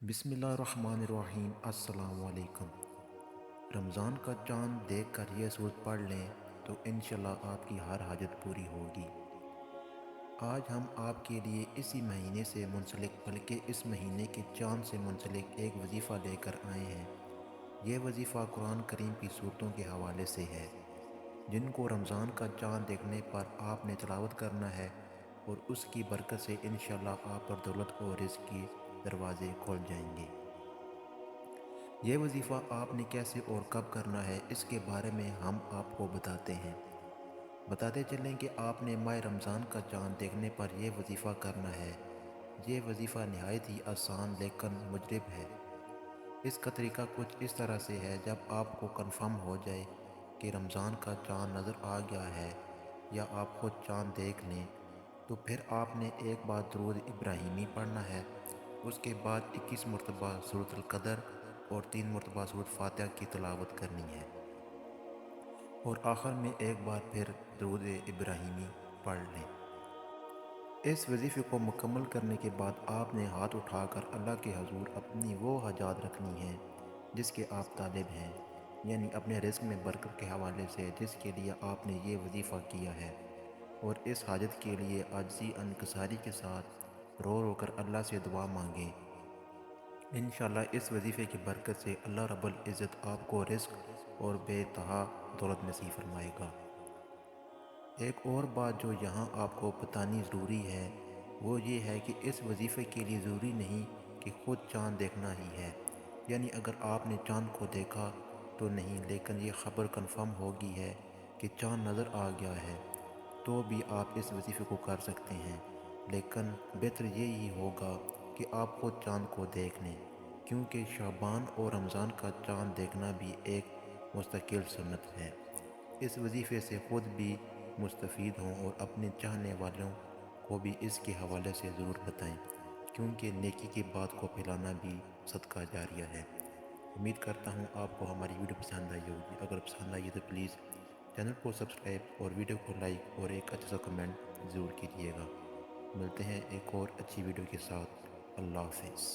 بسم اللہ الرحمن الرحیم۔ السلام علیکم۔ رمضان کا چاند دیکھ کر یہ سورت پڑھ لیں تو انشاءاللہ آپ کی ہر حاجت پوری ہوگی۔ آج ہم آپ کے لیے اسی مہینے سے منسلک بلکہ اس مہینے کے چاند سے منسلک ایک وظیفہ لے کر آئے ہیں۔ یہ وظیفہ قرآن کریم کی صورتوں کے حوالے سے ہے جن کو رمضان کا چاند دیکھنے پر آپ نے تلاوت کرنا ہے، اور اس کی برکت سے انشاءاللہ آپ پر دولت اور رزق کی دروازے کھول جائیں گے۔ یہ وظیفہ آپ نے کیسے اور کب کرنا ہے اس کے بارے میں ہم آپ کو بتاتے ہیں۔ بتاتے چلیں کہ آپ نے ماہ رمضان کا چاند دیکھنے پر یہ وظیفہ کرنا ہے۔ یہ وظیفہ نہایت ہی آسان لیکن مجرب ہے۔ اس کا طریقہ کچھ اس طرح سے ہے: جب آپ کو کنفرم ہو جائے کہ رمضان کا چاند نظر آ گیا ہے یا آپ خود چاند دیکھ لیں، تو پھر آپ نے ایک بار درود ابراہیمی پڑھنا ہے۔ اس کے بعد 21 مرتبہ سورۃ القدر اور 3 مرتبہ سورۃ فاتحہ کی تلاوت کرنی ہے، اور آخر میں ایک بار پھر درود ابراہیمی پڑھ لیں۔ اس وظیفے کو مکمل کرنے کے بعد آپ نے ہاتھ اٹھا کر اللہ کے حضور اپنی وہ حاجات رکھنی ہیں جس کے آپ طالب ہیں، یعنی اپنے رزق میں برکت کے حوالے سے جس کے لیے آپ نے یہ وظیفہ کیا ہے، اور اس حاجت کے لیے عاجزی انکساری کے ساتھ رو رو کر اللہ سے دعا مانگیں۔ انشاءاللہ اس وظیفے کی برکت سے اللہ رب العزت آپ کو رزق اور بے انتہا دولت نصیب فرمائے گا۔ ایک اور بات جو یہاں آپ کو بتانی ضروری ہے وہ یہ ہے کہ اس وظیفے کے لیے ضروری نہیں کہ خود چاند دیکھنا ہی ہے، یعنی اگر آپ نے چاند کو دیکھا تو نہیں، لیکن یہ خبر کنفرم ہوگی ہے کہ چاند نظر آ گیا ہے، تو بھی آپ اس وظیفے کو کر سکتے ہیں۔ لیکن بہتر یہی ہوگا کہ آپ خود چاند کو دیکھ لیں، کیونکہ شعبان اور رمضان کا چاند دیکھنا بھی ایک مستقل سنت ہے۔ اس وظیفے سے خود بھی مستفید ہوں اور اپنے چاہنے والوں کو بھی اس کے حوالے سے ضرور بتائیں، کیونکہ نیکی کی بات کو پھیلانا بھی صدقہ جاریہ ہے۔ امید کرتا ہوں آپ کو ہماری ویڈیو پسند آئی ہوگی۔ اگر پسند آئی تو پلیز چینل کو سبسکرائب اور ویڈیو کو لائک اور ایک اچھا سا کمنٹ ضرور کیجیے گا۔ ملتے ہیں ایک اور اچھی ویڈیو کے ساتھ۔ اللہ حافظ۔